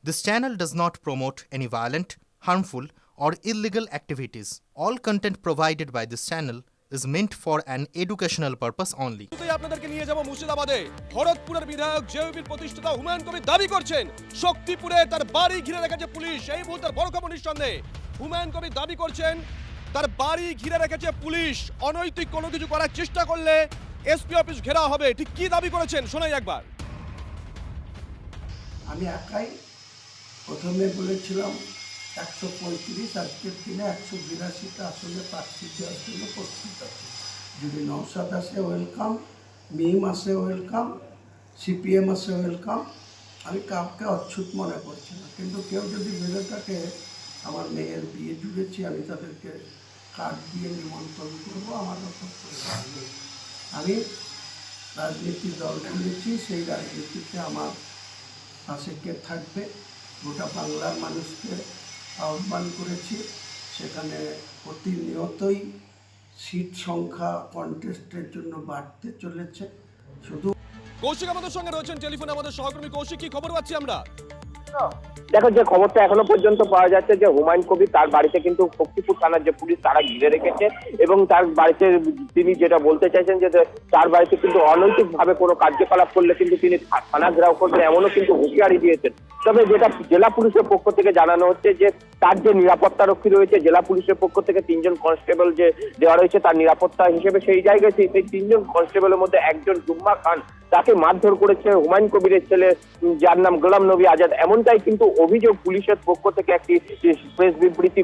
This channel does not promote any violent, harmful, or illegal activities. All content provided by this channel is meant for an educational purpose only. আপনাদেরকে নিয়ে যাব মুর্শিদাবাদে। ভরতপুরের বিধায়ক জেইউবির প্রতিষ্ঠাতা হুমায়ুন কবির দাবি করছেন শক্তিপুরে তার বাড়ি ঘিরে রেখেছে পুলিশ। এই মুহূর্তের বড় খবর নিঃসন্দেহে হুমায়ুন কবির দাবি করছেন তার বাড়ি ঘিরে রেখেছে পুলিশ। অনৈতিক কোনো কিছু করার চেষ্টা করলে এসপি অফিস ঘেরা হবে। ঠিক কি দাবি করেছেন শোনাই একবার। আমি একাই প্রথমে বলেছিলাম 135, আজকের দিনে 182টা আসলে প্রার্থী দেওয়ার জন্য প্রস্তুত আছে। যদি নওশাদ আসে ওয়েলকাম, মিম আসে ওয়েলকাম, সিপিএম আসে ওয়েলকাম। আমি কাউকে অচ্ছুত মনে করছি না, কিন্তু কেউ যদি ভেবে থাকে আমার মেয়ের বিয়ে জুড়েছি আমি তাদেরকে কার্ড দিয়ে নিমন্ত্রণ করবো, আমার আমি রাজনীতির দল খুলেছি, সেই রাজনীতিতে আমার পাশে কে থাকবে গোটা বাংলার মানুষকে আহ্বান করেছি। সেখানে প্রতিনিয়তই সিট সংখ্যা কন্টেস্টের জন্য বাড়তে চলেছে। শুধু কৌশিক আমাদের সঙ্গে রয়েছেন টেলিফোনে, আমাদের সহকর্মী কৌশিক, কি খবর পাচ্ছি আমরা? দেখো, যে খবরটা এখনো পর্যন্ত পাওয়া যাচ্ছে যে হুমায়ুন কবির তার বাড়িতে কিন্তু শক্তিপুর থানার যে পুলিশ তারা ঘিরে রেখেছে এবং তার বাড়িতে তিনি যেটা বলতে চাইছেন যে তার বাড়িতে কিন্তু অনৈতিক ভাবে কোনো কার্যকলাপ করলে কিন্তু তিনি থানা ঘেরাও করবেন এমনও কিন্তু হুঁশিয়ারি দিয়েছেন। তবে যেটা জেলা পুলিশের পক্ষ থেকে জানানো হচ্ছে যে তার যে নিরাপত্তা রক্ষী রয়েছে জেলা পুলিশের পক্ষ থেকে 3 জন কনস্টেবল যে দেওয়া রয়েছে তার নিরাপত্তা হিসেবে, সেই জায়গায় সেই 3 জন কনস্টেবলের মধ্যে একজন জুম্মা খান তাকে মারধর করেছে হুমায়ুন কবিরের ছেলে যার নাম গোলাম নবী আজাদ। এমনটাই কিন্তু অভিযোগ পুলিশের পক্ষ থেকে একটি প্রেস বিবৃতি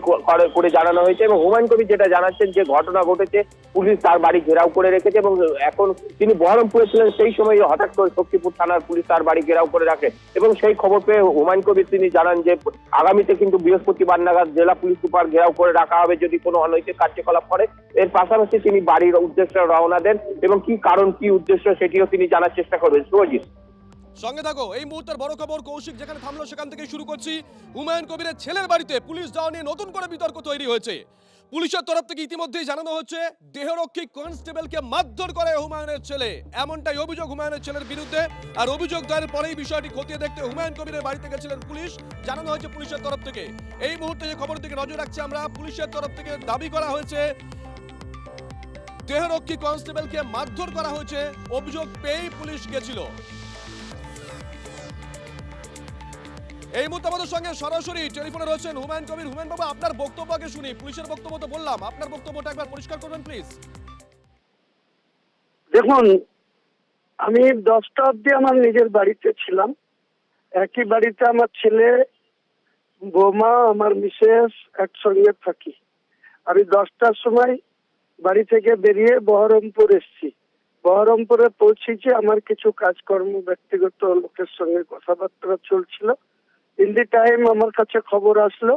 করে জানানো হয়েছে। এবং হুমায়ুন কবির যেটা জানাচ্ছেন যে ঘটনা ঘটেছে, পুলিশ তার বাড়ি ঘেরাও করে রেখেছে এবং এখন তিনি বহরমপুরে ছিলেন, সেই সময় হঠাৎ করে শক্তিপুর থানার পুলিশ তার বাড়ি ঘেরাও করে রাখে এবং সেই খবর পেয়ে হুমায়ুন কবির তিনি জানান যে আগামীতে কিন্তু বৃহস্পতিবার নাগাদ জেলা পুলিশ সুপার ঘেরাও করে রাখা হবে যদি কোনো অনৈতিক কার্যকলাপ করে। এর পাশাপাশি তিনি বাড়ির উদ্দেশ্যে রওনা দেন এবং কি কারণ কি উদ্দেশ্য সেটিও তিনি জানার চেষ্টা করবেন। সুরজিৎ, সঙ্গে থাকো। এই মুহূর্তের বড় খবর কৌশিক যেখানে থামলো সেখান থেকে শুরু করছি। হুমায়ুন কবিরের ছেলের বাড়িতে পুলিশ যাওয়া নিয়ে নতুন করে বিতর্ক তৈরি হয়েছে। পুলিশের তরফ থেকে ইতিমধ্যেই জানানো হচ্ছে দেহরক্ষী কনস্টেবলকে মারধর করে হুমায়ুনের ছেলে, এমনটাই অভিযোগ হুমায়ুনের ছেলের বিরুদ্ধে। আর অভিযোগ দায়ের পরেই বিষয়টি খতিয়ে দেখতে হুমায়ুন কবিরের বাড়িতে গেছিলেন পুলিশ, জানানো হয়েছে পুলিশের তরফ থেকে। এই মুহূর্তে যে খবর দিকে নজর রাখছি আমরা, পুলিশের তরফ থেকে দাবি করা হয়েছে দেহরক্ষী কনস্টেবলকে মারধর করা হয়েছে, অভিযোগ পেয়েই পুলিশ গেছিল। এই মুহূর্তে আমাদের সঙ্গে সরাসরি টেলিফোনে রয়েছেন হুমায়ুন কবির। হুমায়ুন বাবু, আপনার বক্তব্য আগে শুনি। পুলিশের বক্তব্য তো বললাম, আপনার বক্তব্যটা একবার পরিষ্কার করবেন প্লিজ। দেখুন, আমি 10টা অবধি আমার নিজের বাড়িতে ছিলাম। একই বাড়িতে আমার ছেলে, বৌমা, আমার মিসেস একসঙ্গে থাকি। আমি 10টার সময় বাড়ি থেকে বেরিয়ে বহরমপুর এসেছি। বহরমপুরে পৌঁছেছি, আমার কিছু কাজকর্ম ব্যক্তিগত লোকের সঙ্গে কথাবার্তা চলছিল। ইন দি টাইম আমার কাছে খবর আসলো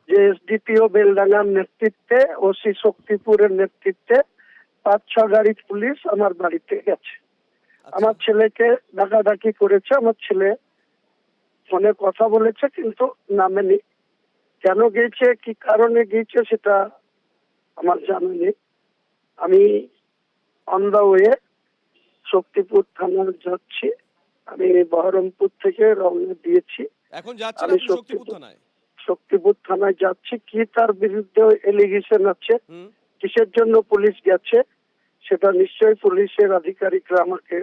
যে এসডিপিও বেলডাঙ্গার নেতৃত্বে, ওসি শক্তিপুরের নেতৃত্বে 5-6 গাড়ি পুলিশ আমার বাড়িতে গেছে। আমার ছেলেকে ডাকাডাকি করেছে, আমার ছেলে ফোনে কথা বলেছে কিন্তু নামেনি। কেন গিয়েছে, কি কারণে গিয়েছে সেটা আমার জানা নেই। আমি অন দা ওয়ে শক্তিপুর থানায় যাচ্ছি। আমি বহরমপুর থেকে রওনা দিয়েছি, এখন যাচ্ছেন আপনি শক্তিপুর থানায়? শক্তিপুর থানায় যাচ্ছি। কি তার বিরুদ্ধে এলিগেশন আছে, কিসের জন্য পুলিশ গেছে, সেটা নিশ্চয়ই পুলিশের আধিকারিকরা আমাকে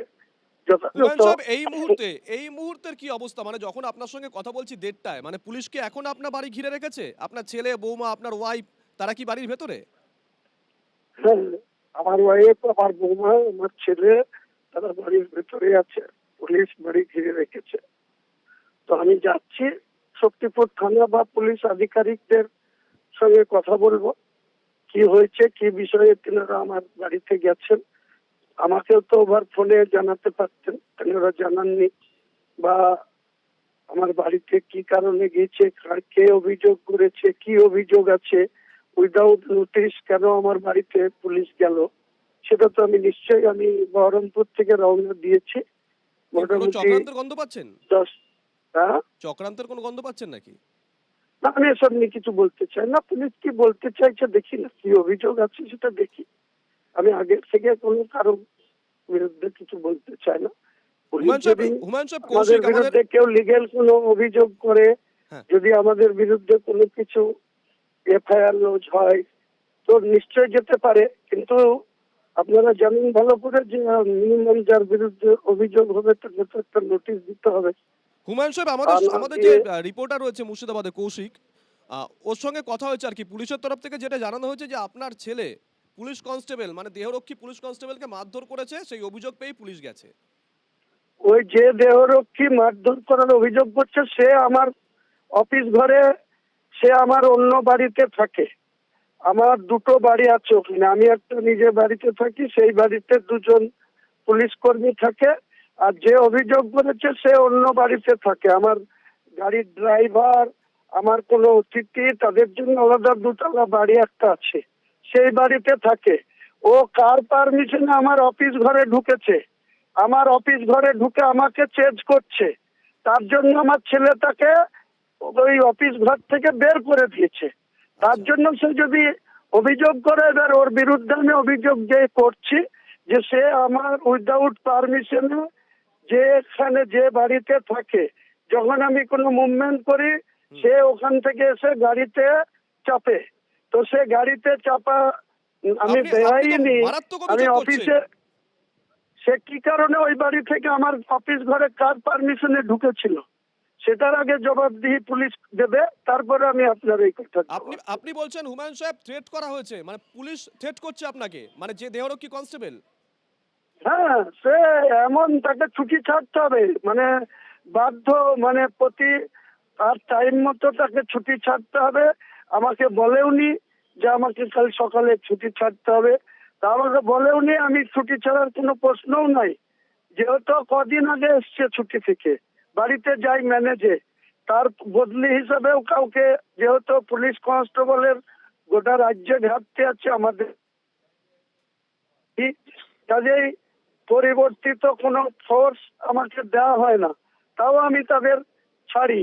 এই মুহূর্তের কি অবস্থা? মানে যখন আপনার সঙ্গে কথা বলছি 1:30টায়, মানে পুলিশ কি এখন আপনার বাড়ি ঘিরে রেখেছে? আপনার ছেলে, বৌমা, আপনার ওয়াইফ তারা কি বাড়ির ভেতরে? হ্যাঁ, আমার ওয়াইফ, আমার বৌমা, আমার ছেলে তারা বাড়ির ভেতরে আছে। পুলিশ বাড়ি ঘিরে রেখেছে। তো আমি যাচ্ছি শক্তিপুর থানা বা পুলিশ আধিকারিকদের সঙ্গে কথা বলবো কি হয়েছে, কি বিষয়ে তিনারা আমার বাড়িতে গেছেন। আমাকেও তো ওভার ফোনে জানাতে পারতেন, তিনারা জানাননি। বা আমার বাড়িতে কি কারণে গিয়েছে, কে অভিযোগ করেছে, কি অভিযোগ আছে, উইদাউট নোটিশ কেন আমার বাড়িতে পুলিশ গেল, সেটা তো আমি নিশ্চয়ই, আমি বহরমপুর থেকে রওনা দিয়েছি। চক্রান্তের গন্ধ পাচ্ছেন? চক্রান্তের কোনো গন্ধ পাচ্ছেন নাকি? না, আমি এসব নিয়ে কিছু বলতে চাই না। পুলিশ কি বলতে চাইছে দেখি না, কি অভিযোগ আছে সেটা দেখি। আমি আগে থেকে কোনো কারো বিরুদ্ধে কিছু বলতে চাই না। পুলিশ যদি হুমায়ুন সাহেব, আমাদের কৌশিক আমাদের বিরুদ্ধে কেউ লিগেল কোনো অভিযোগ করে, হ্যাঁ। যদি আমাদের বিরুদ্ধে কোনো কিছু এফআইআর লজ হয় তো নিশ্চয় যেতে পারে, কিন্তু আপনারা জানেন ভালো করে যে মিনিমাম যার বিরুদ্ধে অভিযোগ হবে তাকে তো একটা নোটিশ দিতে হবে। হুমায়ুন সাহেব, আর আমাদের না যে দিয়ে- রিপোর্টার রয়েছে মুর্শিদাবাদে কৌশিক, ওর সঙ্গে কথা হয়েছে আর কি। পুলিশের তরফ থেকে যেটা জানানো হয়েছে যে আপনার ছেলে পুলিশ কনস্টেবল মানে দেহরক্ষী পুলিশ কনস্টেবলকে মারধর করেছে, সেই অভিযোগ পেয়ে পুলিশ গেছে। ওই যে দেহরক্ষী মারধর করার অভিযোগ করছে সে আমার অফিস ঘরে, সে আমার অন্য বাড়িতে থাকে। আমার দুটো বাড়ি আছে ওখানে, আমি একটা নিজের বাড়িতে থাকি, সেই বাড়িতে দুজন পুলিশ কর্মী থাকে। আর যে অভিযোগ করেছে সে অন্য বাড়িতে থাকে। আমার গাড়ির ড্রাইভার, আমার কোনো অতিথি, তাদের জন্য আলাদা দুতলা বাড়ি একটা আছে, সেই বাড়িতে থাকে। ও কার পারমিশনে আমার অফিস ঘরে ঢুকেছে, আমার অফিস ঘরে ঢুকে আমাকে চেঞ্জ করছে, তার জন্য আমার ছেলে তাকে ওই অফিস ঘর থেকে বের করে দিয়েছে। তার জন্য সে যদি অভিযোগ করে, এবার ওর বিরুদ্ধে আমি অভিযোগ যে করছি যে সে আমার উইদাউট পারমিশনে যেখানে যে বাড়িতে থাকে, যখন আমি কোনো মুভমেন্ট করি সে ওখান থেকে এসে গাড়িতে চাপে। তো সে গাড়িতে চাপা আমি আপনি তো দেখাইনি, মারাত্মক আমি অভিযোগ অফিসে। করছেন। সে কি কারণে ওই বাড়ি থেকে আমার অফিস ঘরে কার পারমিশনে ঢুকেছিল সেটার আগে জবাবদিহি পুলিশ দেবে, তারপরে আমি আপনার এই কথা। আপনি বলছেন হুমায়ুন সাহেব থ্রেট করা হয়েছে, মানে পুলিশ থ্রেট করছে আপনাকে, মানে যে দেহরক্ষী কনস্টেবল। হ্যাঁ, সে এমন, তাকে ছুটি ছাড়তে হবে, মানে বাধ্য, মানে প্রতি আর টাইম মতো তাকে ছুটি ছাড়তে হবে। আমাকে বলেওনি যে আমাকে কাল সকালে ছুটি ছাড়তে হবে, তা আমাকে বলেওনি। আমি ছুটি ছাড়ার কোনো প্রশ্নও নাই, যেহেতু কদিন আগে এসছে ছুটি থেকে, বাড়িতে যাই ম্যানেজে, তার বদলি হিসাবেও কাউকে, যেহেতু পুলিশ কনস্টেবলের গোটা রাজ্যে ঘাটতি আছে আমাদের, কাজেই পরিবর্তিত কোনো ফোর্স আমাকে দেওয়া হয় না, তাও আমি তাদের ছাড়ি।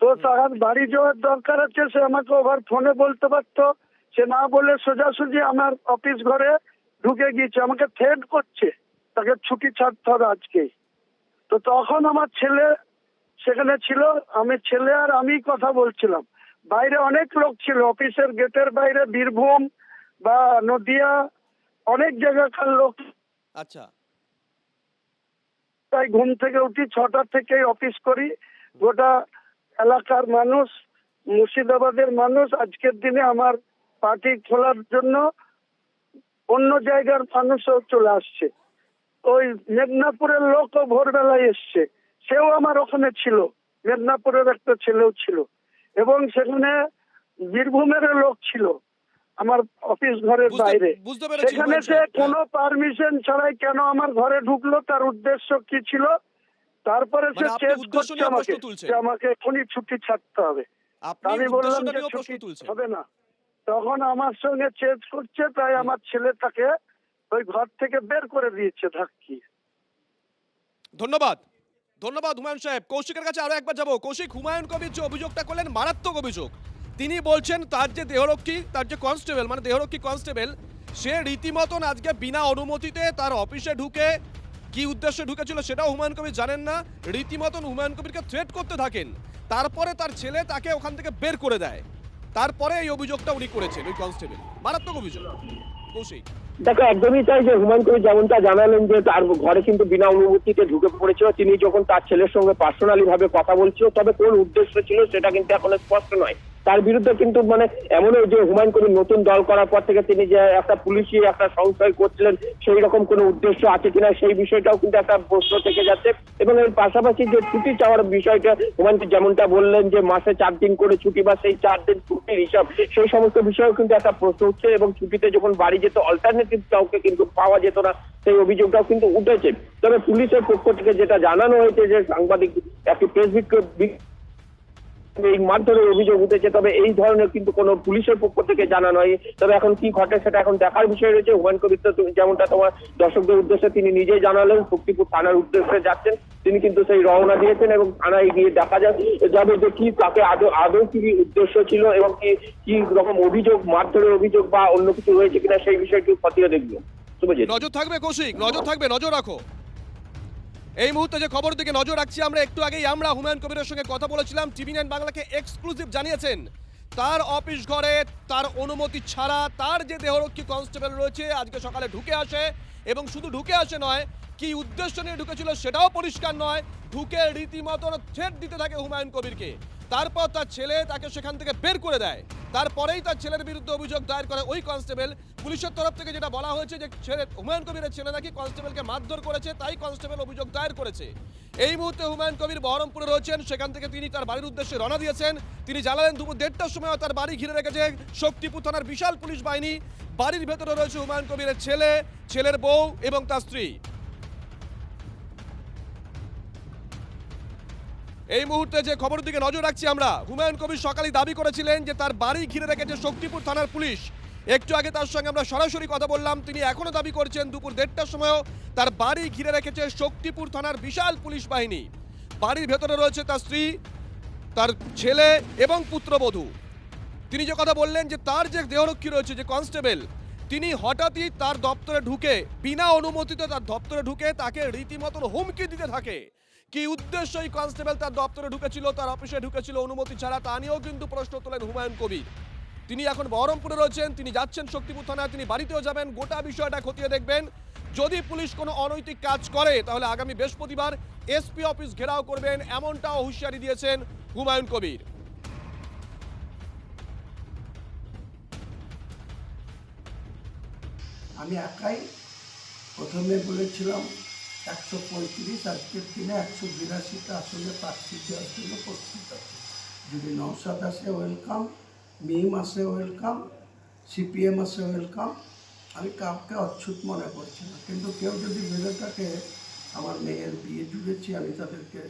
তো তার বাড়ি যাওয়ার দরকার আছে, সে আমাকে ওভার ফোনে বলতে পারতো, সে না বলে সোজাসুজি আমার অফিস ঘরে ঢুকে গিয়েছে, আমাকে থ্রেট করছে তাকে ছুটি ছাড়তে হবে আজকে। তো তখন আমার ছেলে সেখানে ছিল, আমি ছেলে আর আমি কথা বলছিলাম, বাইরে অনেক লোক ছিল, অফিসের গেটের বাইরে বীরভূম বা নদিয়া অনেক জায়গাকার লোক। আচ্ছা, তাই ঘুম থেকে উঠি 6টা থেকে অফিস করি, গোটা এলাকার মানুষ, মুর্শিদাবাদের মানুষ, আজকের দিনে আমার পার্টি খোলার জন্য অন্য জায়গার মানুষও চলে আসছে। ওই মেদিনীপুরের লোকও ভোরবেলায় এসছে, সেও আমার ওখানে ছিল, মেদিনীপুরের একটা ছেলেও ছিল, এবং সেখানে বীরভূমের লোক ছিল আমার অফিস ঘরের বাইরে। বুঝতে পেরেছি সেখানে হুমায়ুন সে সাহেব, হ্যাঁ। কোনো পারমিশন ছাড়াই কেন আমার ঘরে ঢুকলো, তার উদ্দেশ্য কি ছিল, তারপরে সে মানে আপনি চেঞ্জ উদ্দেশ্য করছে নিয়ে আমাকে প্রশ্ন তুলছেন। যে আমাকে এখনই ছুটি ছাড়তে হবে। আপনি আমি বললাম উদ্দেশ্যটা যে নিয়েও প্রশ্ন ছুটি তুলছেন। হবে না, তখন আমার সঙ্গে চেঞ্জ করছে, তাই আমার ছেলে তাকে ওই ঘর থেকে বের করে দিয়েছে ধাক্কি। ধন্যবাদ হুমায়ুন সাহেব। কৌশিকের কাছে আরো একবার যাবো। কৌশিক, হুমায়ুন কবির যে অভিযোগটা করলেন মারাত্মক অভিযোগ। তিনি বলছেন তার যে দেহরক্ষী, তার যে কনস্টেবল মানে দেহরক্ষী কনস্টেবল, সে রীতিমতন আজকে বিনা অনুমতিতে তার অফিসে ঢুকে, কি উদ্দেশ্যে ঢুকেছিল সেটাও হুমায়ুন কবির জানেন না, রীতিমতন হুমায়ুন কবিরকে থ্রেট করতে থাকেন। তারপরে তার ছেলে তাকে ওখান থেকে বের করে দেয়, তারপরে এই অভিযোগটা উনি করেছেন, ওই কনস্টেবল। মারাত্মক অভিযোগ। কৌশিক, দেখো, একদমই তাই যে হুমায়ুন কবির যেমনটা জানালেন যে তার ঘরে কিন্তু বিনা অনুমতিতে ঢুকে পড়েছিল, তিনি যখন তার ছেলের সঙ্গে পার্সোনালি ভাবে কথা বলছিল, তবে কোন উদ্দেশ্য ছিল সেটা কিন্তু এখনো স্পষ্ট নয়। তার বিরুদ্ধে কিন্তু মানে এমনও যে হুমায়ুন কবির নতুন দল করার পর থেকে তিনি যে একটা পুলিশি একটা সংশয় করছিলেন, সেই রকম কোনো উদ্দেশ্য আছে কিনা সেই বিষয়টাও কিন্তু একটা প্রশ্ন থেকে যাচ্ছে। এবং এর পাশাপাশি যে ছুটি চাওয়ার বিষয়টা হুমায়ুন যেমনটা বললেন যে মাসে 4 দিন করে ছুটি বা সেই 4 দিন ছুটির হিসাব, সেই সমস্ত বিষয়েও কিন্তু একটা প্রশ্ন উঠছে। এবং ছুটিতে যখন বাড়ি যেত অল্টারনেটিভ কাউকে কিন্তু পাওয়া যেত না, সেই অভিযোগটাও কিন্তু উঠেছে। তবে পুলিশের পক্ষ থেকে যেটা জানানো হয়েছে যে সাংবাদিক একটি প্রেস এই মারধরের অভিযোগ উঠেছে, তবে এই ধরনের কিন্তু কোনো পুলিশের পক্ষ থেকে জানানো হয়। তবে এখন কি ঘটে সেটা এখন দেখার বিষয় রয়েছে। হুমায়ুন কবির তো যেমনটা তোমার দর্শকদের উদ্দেশ্যে তিনি নিজেই জানালেন, শক্তিপুর থানার উদ্দেশ্যে যাচ্ছেন, তিনি কিন্তু সেই রওনা দিয়েছেন এবং থানায় গিয়ে দেখা যাবে যে কি তাকে আদৌ কি উদ্দেশ্য ছিল এবং কি রকম অভিযোগ, মারধরের অভিযোগ বা অন্য কিছু রয়েছে কিনা সেই বিষয়টি খতিয়ে দেখবো। নজর থাকবে কৌশিক, নজর থাকবে, নজর রাখো। এই মুহূর্তে যে খবর দিকে নজর রাখছি আমরা, একটু আগেই আমরা হুমায়ুন কবিরের সঙ্গে কথা বলেছিলাম। টিভি9 বাংলাকে এক্সক্লুসিভ জানিয়েছেন তার অফিস ঘরে তার অনুমতি ছাড়া তার যে দেহরক্ষী কনস্টেবল রয়েছে আজকে সকালে ঢুকে আসে, এবং শুধু ঢুকে আসে নয়, কি উদ্দেশ্য নিয়ে ঢুকেছিল সেটাও পরিষ্কার নয়। ঢুকে রীতিমতন থ্রেট দিতে থাকে হুমায়ুন কবিরকে। তারপর তার ছেলে তাকে সেখান থেকে বের করে দেয়। তারপরেই তার ছেলের বিরুদ্ধে অভিযোগ দায়ের করে ওই কনস্টেবল। পুলিশের তরফ থেকে যেটা বলা হয়েছে যে হুমায়ুন কবিরের ছেলে নাকি কনস্টেবলকে মারধর করেছে, তাই কনস্টেবল অভিযোগ দায়ের করেছে। এই মুহূর্তে হুমায়ুন কবির বহরমপুরে রয়েছেন, সেখান থেকে তিনি তার বাড়ির উদ্দেশ্যে রওনা দিয়েছেন। তিনি জানালেন দুপুর 1:30টার সময় তার বাড়ি ঘিরে রেখেছে শক্তিপুর থানার বিশাল পুলিশ বাহিনী। বাড়ির ভেতরে রয়েছে হুমায়ুন কবিরের ছেলে, ছেলের বউ এবং তার স্ত্রী। এই মুহূর্তে যে খবরের দিকে নজর রাখছি আমরা, হুমায়ুন কবির সকালে দাবি করেছিলেন যে তার বাড়ি ঘিরে রেখেছে শক্তিপুর থানার পুলিশ। একটু আগে তার সঙ্গে আমরা সরাসরি কথা বললাম, তিনি এখনো দাবি করছেন দুপুর 1:30টার সময়ও তার বাড়ি ঘিরে রেখেছে শক্তিপুর থানার বিশাল পুলিশ বাহিনী। বাড়ির ভেতরে রয়েছে তার স্ত্রী, তার ছেলে এবং পুত্রবধূ। তিনি যে কথা বললেন যে তার যে দেহরক্ষী রয়েছে, যে কনস্টেবল, তিনি হঠাৎই তার দপ্তরে ঢুকে বিনা অনুমতিতে তার দপ্তরে ঢুকে তাকে রীতিমতন হুমকি দিতে থাকে। কি উদ্দেশ্য এই কনস্টেবল তার দপ্তরে ঢুকেছিল, তার অফিসে ঢুকেছিল অনুমতি ছাড়া, তা নিয়েও কিন্তু প্রশ্ন তোলেন হুমায়ুন কবির। তিনি এখন বহরমপুরে রয়েছেন, তিনি যাচ্ছেন শক্তিপুর থানায়, তিনি বাড়িতেও যাবেন, গোটা বিষয়টা খতিয়ে দেখবেন। যদি পুলিশ কোনো অনৈতিক কাজ করে তাহলে আগামী বৃহস্পতিবার এসপি অফিস ঘেরাও করবেন, এমনটাও হুঁশিয়ারি দিয়েছেন হুমায়ুন কবির। আমি একাই প্রথমে বলেছিলাম 135, আজকের দিনে 182টা আসলে প্রার্থী দেওয়ার জন্য প্রস্তুত আছে। যদি নওশাদ আসে ওয়েলকাম, মিম আসে ওয়েলকাম, সিপিএম আসে ওয়েলকাম। আমি কাউকে অচ্ছুত মনে করছি না, কিন্তু কেউ যদি ভেবে থাকে আমার মেয়ের বিয়ে জুড়েছি, আমি তাদেরকে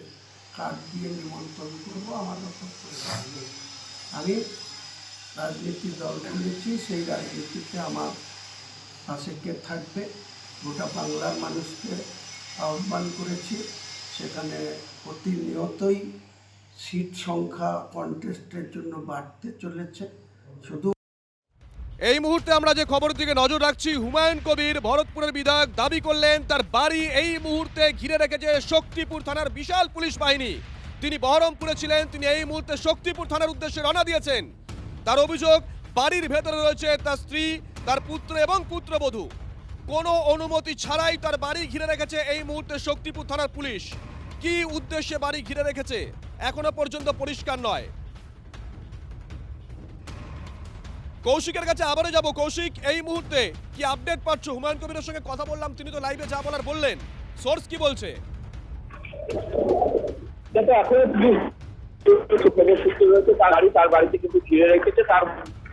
কার্ড দিয়ে নিমন্ত্রণ করবো, আমার মতো আমি রাজনীতির দল খুলেছি, সেই রাজনীতিতে আমার পাশে কে থাকবে, গোটা বাংলার মানুষকে আহ্বান করেছি। সেখানে প্রতিনিয়তই সিট সংখ্যা কন্টেস্টের জন্য বাড়তে চলেছে। শুধু এই মুহূর্তে আমরা যে খবরের দিকে নজর রাখছি, হুমায়ুন কবির ভরতপুরের বিধায়ক দাবি করলেন তার বাড়ি এই মুহূর্তে ঘিরে রেখেছে শক্তিপুর থানার বিশাল পুলিশ বাহিনী। তিনি বহরমপুরে ছিলেন, তিনি এই মুহূর্তে শক্তিপুর থানার উদ্দেশ্যে রওনা দিয়েছেন। তার অভিযোগ বাড়ির ভেতরে রয়েছে তার স্ত্রী, তার পুত্র এবং পুত্রবধূ। কোনো অনুমতি ছাড়াই তার বাড়ি ঘিরে রেখেছে এই মুহূর্তে শক্তিপুর থানার পুলিশ। কি উদ্দেশ্যে বাড়ি ঘিরে রেখেছে এখনো পর্যন্ত পরিষ্কার নয়। কৌশিকের কাছে আবারও যাব। কৌশিক, এই মুহূর্তে কি আপডেট পাচ্ছ? হুমায়ুন কবিরের সঙ্গে কথা বললাম, তিনি তো লাইভে যা বলার বললেন, সোর্স কি বলছে? দেখো এখন তার বাড়িতে কিন্তু ঘিরে রেখেছে। তার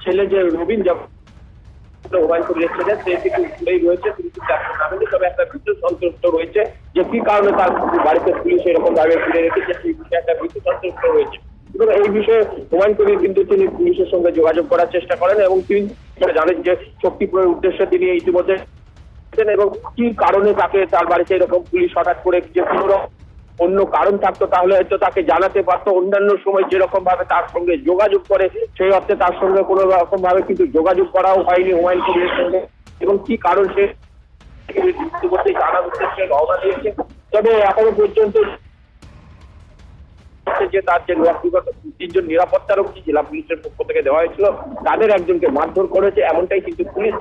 ছেলে যে রবিন, হুমায়ুন কবিরের ছেলে, সে কিন্তু ঘুরেই রয়েছে, তিনি কিন্তু এখন নামেনি। তবে একটা বিদ্যুৎ সন্ত্রস্ত রয়েছে যে কি কারণে তার বাড়িতে পুলিশ এরকম ভাবে ঘিরে রেখেছে, সেই বিষয়ে একটা বিদ্যুৎ সন্ত্রস্ত রয়েছে। এবং এই বিষয়ে হুমায়ুন কবির কিন্তু তিনি পুলিশের সঙ্গে যোগাযোগ করার চেষ্টা করেন, এবং তিনি জানেন যে শক্তিপুরের উদ্দেশ্যে তিনি ইতিমধ্যে এবং কি কারণে তাকে তার বাড়িতে এরকম পুলিশ হঠাৎ করে, যে কোনো অন্য কারণ থাকতো তাহলে হয়তো তাকে জানাতে পারতো। অন্যান্য সময় যেরকম ভাবে তার সঙ্গে যোগাযোগ করে, সেই অর্থে তার সঙ্গে কোনো রকম ভাবে কিন্তু যোগাযোগ করাও হয়নি হুমায়ুন কবিরের সঙ্গে। এবং কি কারণ সে ইতিমধ্যে জানার উদ্দেশ্যে রওনা দিয়েছে। তবে এখনো পর্যন্ত যে তার যে 3জন নিরাপত্তারক্ষী জেলা পুলিশের পক্ষ থেকে দেওয়া হয়েছিল, তাদের একজনকে মারধর করেছে, এমনটাই কিন্তু পুলিশ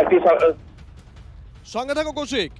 একটি সঙ্গে থাকো কৌশিক।